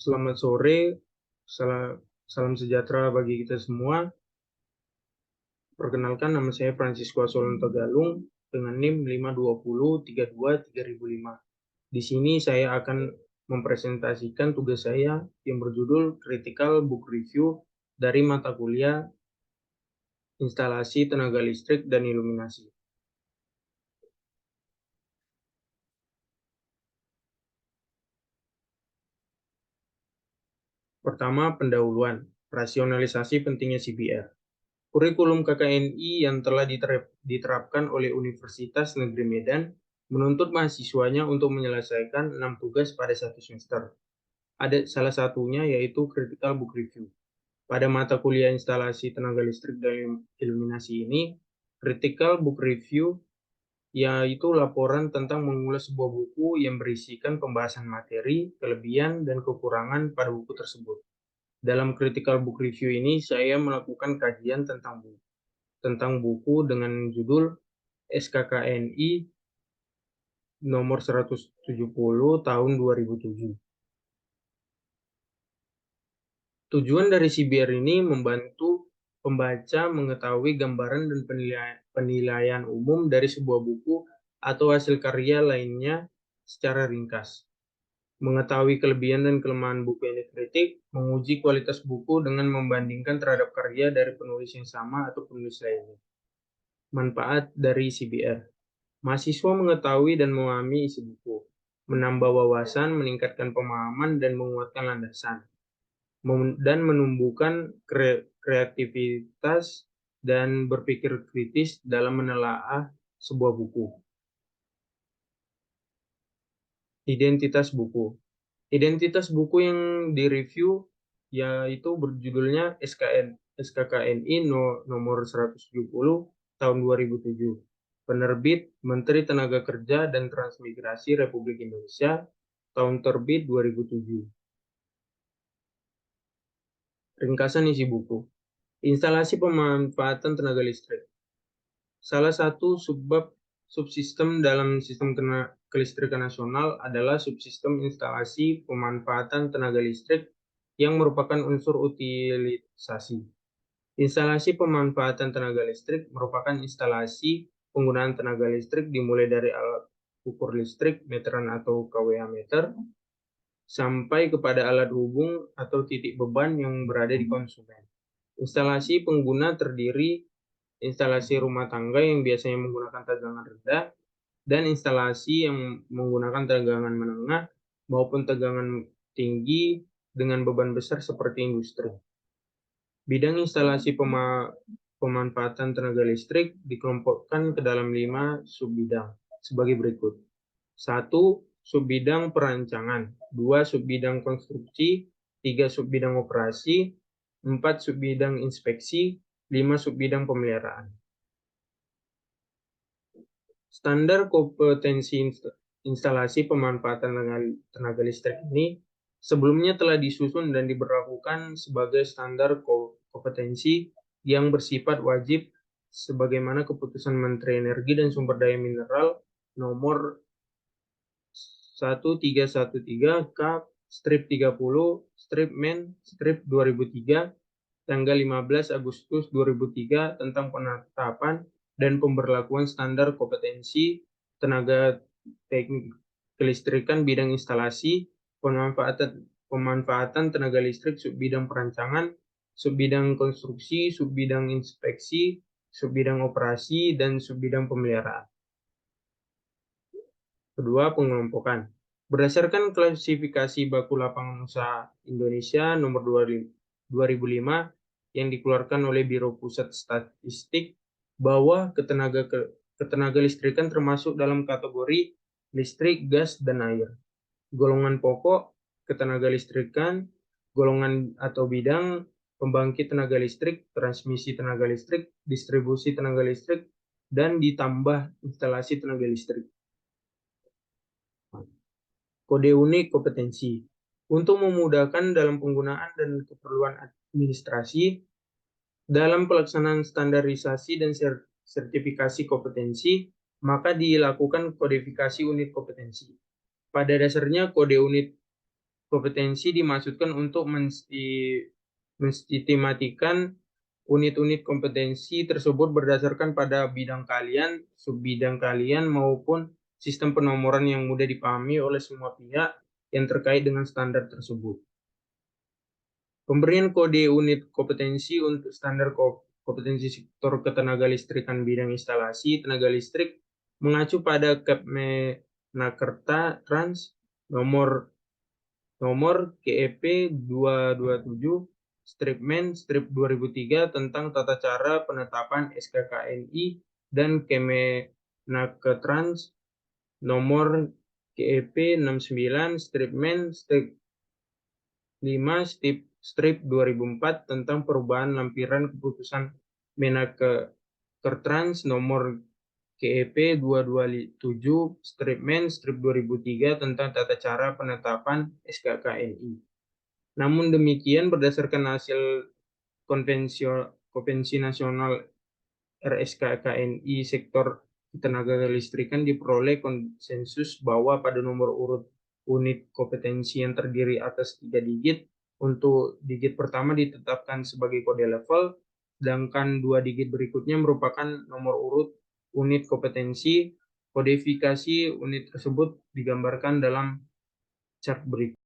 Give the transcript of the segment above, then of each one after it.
Selamat sore, salam sejahtera bagi kita semua. Perkenalkan, nama saya Francisco Asolon Tagalung dengan NIM 520323005. Di sini saya akan mempresentasikan tugas saya yang berjudul Critical Book Review dari mata kuliah Instalasi Tenaga Listrik dan Iluminasi. Pertama, pendahuluan, rasionalisasi pentingnya CBR. Kurikulum KKNI yang telah diterapkan oleh Universitas Negeri Medan menuntut mahasiswanya untuk menyelesaikan 6 tugas pada satu semester. Ada salah satunya yaitu Critical Book Review. Pada mata kuliah instalasi tenaga listrik dan iluminasi ini, Critical Book Review yaitu laporan tentang mengulas sebuah buku yang berisikan pembahasan materi, kelebihan, dan kekurangan pada buku tersebut. Dalam Critical Book Review ini, saya melakukan kajian tentang buku dengan judul SKKNI nomor 170 tahun 2007. Tujuan dari CBR ini membantu pembaca mengetahui gambaran dan penilaian umum dari sebuah buku atau hasil karya lainnya secara ringkas. Mengetahui kelebihan dan kelemahan buku yang dikritik, menguji kualitas buku dengan membandingkan terhadap karya dari penulis yang sama atau penulis lainnya. Manfaat dari CBR. Mahasiswa mengetahui dan memahami isi buku, menambah wawasan, meningkatkan pemahaman, dan menguatkan landasan, dan menumbuhkan kreativitas dan berpikir kritis dalam menelaah sebuah buku. Identitas buku. Identitas buku yang direview yaitu berjudulnya SKKNI nomor 170 tahun 2007. Penerbit Menteri Tenaga Kerja dan Transmigrasi Republik Indonesia, tahun terbit 2007. Ringkasan isi buku. Instalasi pemanfaatan tenaga listrik. Salah satu subsistem dalam sistem kelistrikan nasional adalah subsistem instalasi pemanfaatan tenaga listrik yang merupakan unsur utilisasi. Instalasi pemanfaatan tenaga listrik merupakan instalasi penggunaan tenaga listrik dimulai dari alat ukur listrik, meteran atau kWh meter, sampai kepada alat hubung atau titik beban yang berada di konsumen. Instalasi pengguna terdiri instalasi rumah tangga yang biasanya menggunakan tegangan rendah dan instalasi yang menggunakan tegangan menengah maupun tegangan tinggi dengan beban besar seperti industri. Bidang instalasi pemanfaatan tenaga listrik dikelompokkan ke dalam 5 subbidang sebagai berikut. 1. Subbidang perancangan, 2. Subbidang konstruksi, 3. Subbidang operasi, 4. Subbidang inspeksi, 5. Subbidang pemeliharaan. Standar kompetensi instalasi pemanfaatan tenaga listrik ini sebelumnya telah disusun dan diberlakukan sebagai standar kompetensi yang bersifat wajib sebagaimana keputusan Menteri Energi dan Sumber Daya Mineral nomor 1313/30/2003 tanggal 15 Agustus 2003 tentang penetapan dan pemberlakuan standar kompetensi tenaga teknik kelistrikan bidang instalasi pemanfaatan tenaga listrik subbidang perancangan, subbidang konstruksi, subbidang inspeksi, subbidang operasi, dan subbidang pemeliharaan. Kedua, pengelompokan. Berdasarkan klasifikasi baku lapangan usaha Indonesia nomor 2005 yang dikeluarkan oleh Biro Pusat Statistik, bahwa ketenaga listrikan termasuk dalam kategori listrik, gas, dan air. Golongan pokok, ketenaga listrikan, golongan atau bidang, pembangkit tenaga listrik, transmisi tenaga listrik, distribusi tenaga listrik, dan ditambah instalasi tenaga listrik. Kode unik kompetensi. Untuk memudahkan dalam penggunaan dan keperluan administrasi, dalam pelaksanaan standarisasi dan sertifikasi kompetensi, maka dilakukan kodifikasi unit kompetensi. Pada dasarnya, kode unit kompetensi dimaksudkan untuk mensistematikan unit-unit kompetensi tersebut berdasarkan pada bidang kalian, subbidang kalian, maupun sistem penomoran yang mudah dipahami oleh semua pihak yang terkait dengan standar tersebut. Pemberian kode unit kompetensi untuk standar kompetensi sektor ketenagalistrikan bidang instalasi tenaga listrik mengacu pada Kepmenakerta Trans nomor KEP 227/Men/2003 tentang tata cara penetapan SKKNI dan Kemenakertrans nomor KEP 69/Men/5/2004 tentang perubahan lampiran keputusan Menakertrans nomor KEP 227/Men/2003 tentang tata cara penetapan SKKNI. Namun demikian, berdasarkan hasil konvensi nasional RSKKNI sektor ketenaga listrikan diperoleh konsensus bahwa pada nomor urut unit kompetensi yang terdiri atas 3 digit, untuk digit pertama ditetapkan sebagai kode level, sedangkan 2 digit berikutnya merupakan nomor urut unit kompetensi. Kodifikasi unit tersebut digambarkan dalam chart berikut.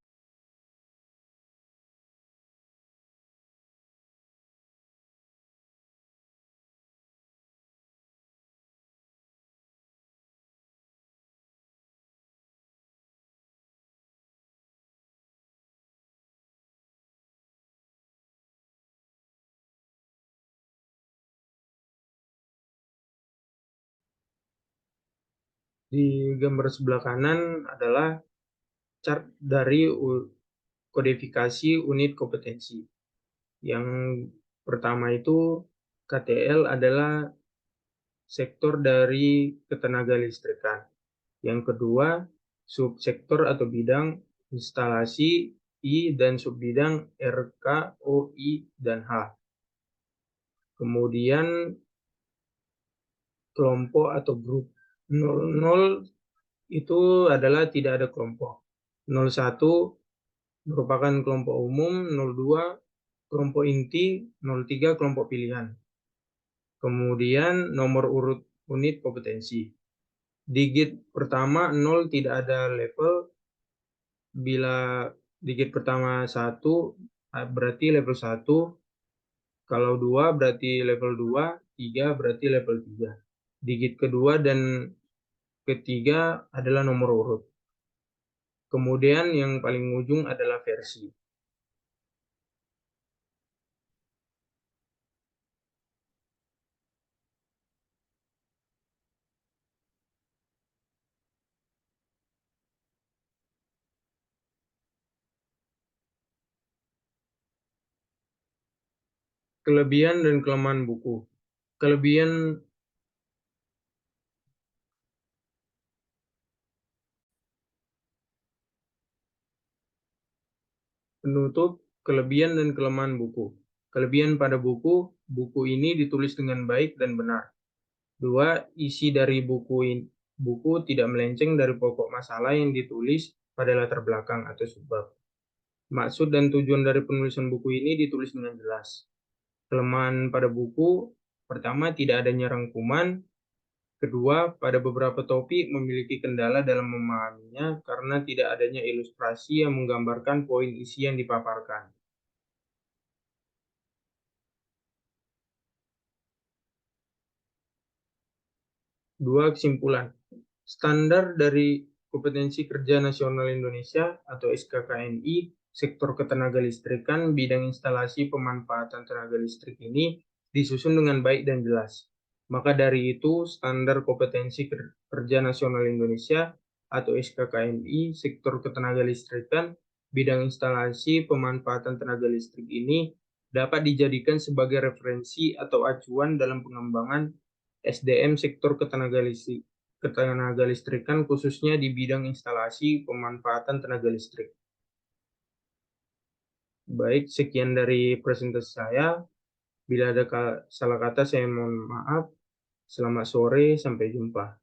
Di gambar sebelah kanan adalah chart dari kodifikasi unit kompetensi. Yang pertama itu KTL adalah sektor dari ketenaga listrikan. Yang kedua, subsektor atau bidang instalasi I dan subbidang RK, OI, dan H. Kemudian kelompok atau grup 00 itu adalah tidak ada kelompok. 01 merupakan kelompok umum, 02 kelompok inti, 03 kelompok pilihan. Kemudian nomor urut unit kompetensi. Digit pertama 0 tidak ada level. Bila digit pertama 1 berarti level 1. Kalau 2 berarti level 2, 3 berarti level 3. Digit kedua dan ketiga adalah nomor urut. Kemudian yang paling ujung adalah versi. Kelebihan dan kelemahan buku. Kelebihan penutup, kelebihan dan kelemahan buku. Kelebihan pada buku ini ditulis dengan baik dan benar. 2. Isi dari buku tidak melenceng dari pokok masalah yang ditulis pada latar belakang atau subbab. Maksud dan tujuan dari penulisan buku ini ditulis dengan jelas. Kelemahan pada buku, pertama, tidak adanya rangkuman. Kedua, pada beberapa topik memiliki kendala dalam memahaminya karena tidak adanya ilustrasi yang menggambarkan poin isi yang dipaparkan. Dua, kesimpulan. Standar dari Kompetensi Kerja Nasional Indonesia atau SKKNI sektor ketenaga listrikan bidang instalasi pemanfaatan tenaga listrik ini disusun dengan baik dan jelas. Maka dari itu, standar kompetensi kerja nasional Indonesia atau SKKNI sektor ketenaga listrikan bidang instalasi pemanfaatan tenaga listrik ini dapat dijadikan sebagai referensi atau acuan dalam pengembangan SDM sektor ketenaga listrikan khususnya di bidang instalasi pemanfaatan tenaga listrik. Baik, sekian dari presentasi saya. Bila ada salah kata, saya mohon maaf. Selamat sore, sampai jumpa.